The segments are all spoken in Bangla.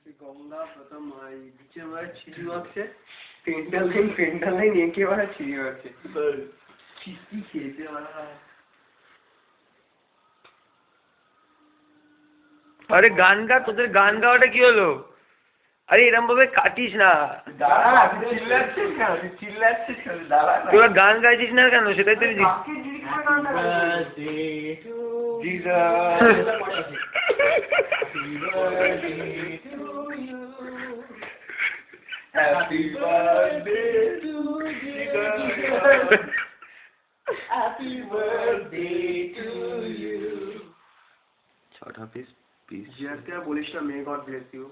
গঙ্গা প্রথম বিচের মাঝে ছিঁড়ি মারছে, পেন্টাল লাইন একেবারে ছিঁড়ি মারছে। কি খেয়েছে আরে গান গা, তোদের গান গাওয়াটা কি হলো? আরে এরম ভাবে কাটিস না। তোরা গান গাইছিস না কেন সেটাই তো Happy birthday to you. Happy birthday to you. छोटा पीस यार क्या बोलिस ना, may God bless you.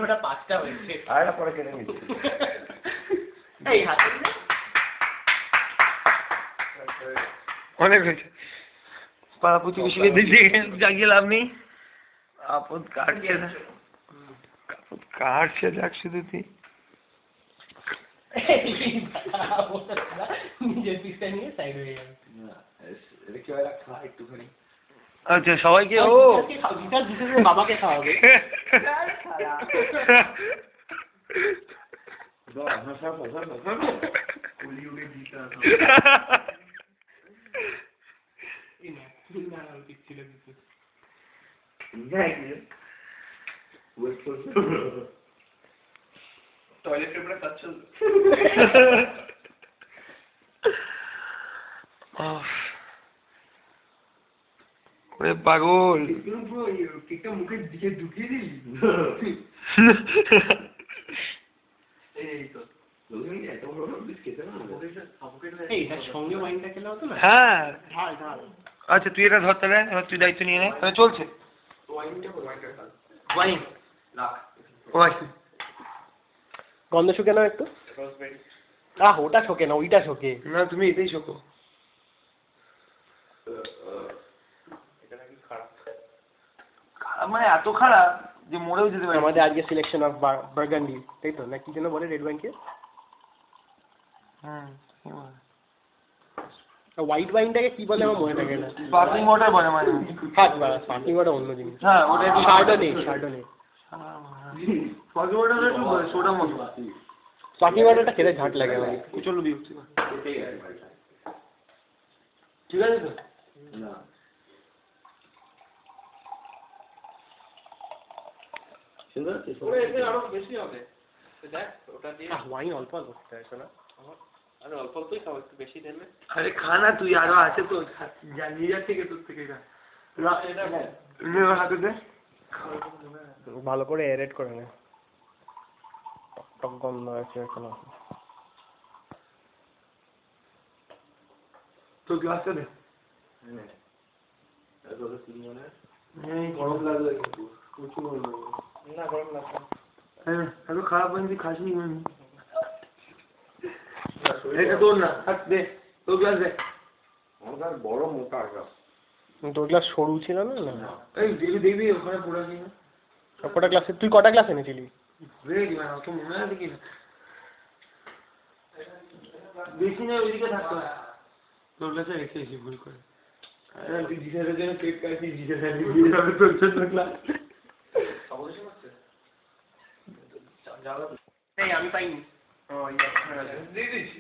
ওটা 5টা হয়েছে। আরেকটা পরে কেটে নিচ্ছি। এই হাতে অনেক হয়েছে। পাড়া প্রতিবেশীকে দিদি জাগিয়ে লাভ নেই। আপদ কাটছে যাক শুধু তুই। নিজের পিসটা নিয়ে সাইড হয়ে যাবে। আচ্ছা সবাইকে ও বাবাকে খাওয়াবে। टॉयलेट पेपर का चल ওরে পাগল কেকটা মুখে দিকে ঢুকিয়ে দিলি। এই তো সঙ্গে ওয়াইনটা খেলে হতো না। হ্যাঁ আচ্ছা তুই এটা ধর তাহলে, এবার তুই দায়িত্ব নিয়ে নে। তাহলে চলছে ওয়াইন ওয়াইন গন্ধ শুকে নাও একটু। ওটা শোকে না, ওইটা শোকে না, তুমি এটাই শোকো। খারাপ মানে এত খারাপ যে মরেও যেতে পারে। আমাদের আজকে সিলেকশন অফ বার্গান্ডি, তাই তো না? কি যেন বলে রেড ওয়াইনকে? হোয়াইট ওয়াইনটাকে কি বলে আমার মনে থাকে না। স্পার্কলিং ওয়াটার বলে মানে। হ্যাঁ স্পার্কলিং ওয়াটার অন্য জিনিস। হ্যাঁ ওটা একটু শার্ডোনে স্পার্কলিং ওয়াটার একটু সোডা মতো। স্পার্কলিং ওয়াটারটা খেতে ঝাঁট লাগে আমার। চলো দিও ঠিক আছে তো না আরো বেশি হবে। দেখ ওটা দিয়ে ওয়াইন অল্প অল্প খেতে হয় না। আরে অল্প অল্পই খাও, একটু বেশি দেবে। আরে খানা তুই, আরো আছে তো নিয়ে যাচ্ছে থেকে তোর থেকে হাতে দে, ভালো করে এরেট করে নে। টক গন্ধ আছে এখন। তো গ্লাসটা দে। গরম লাগবে কিন্তু প্রচুর গরম লাগবে। না গরম লাগবে হ্যাঁ এত খারাপ বানিয়ে খাসনি মানে। এটা তোর না, দে তোর গ্লাস দে। আমার বড় মোটা গ্লাস। তোর গ্লাস সরু ছিল না? এই দেখবি দেখবি ওখানে পড়ে আছে না সবকটা গ্লাসে। তুই কটা গ্লাস এনেছিলি? রেডি মানে তো মনে আছে কি না বেশি না, ওইদিকে থাকতো। তোর গ্লাসে রেখে এসি ভুল করে। তুই জিসারের জন্য কেক কাটছিস, জিসার দিয়ে যাবে তোর ছোট গ্লাস। আমি পাইনি। দিয়ে দিয়েছি।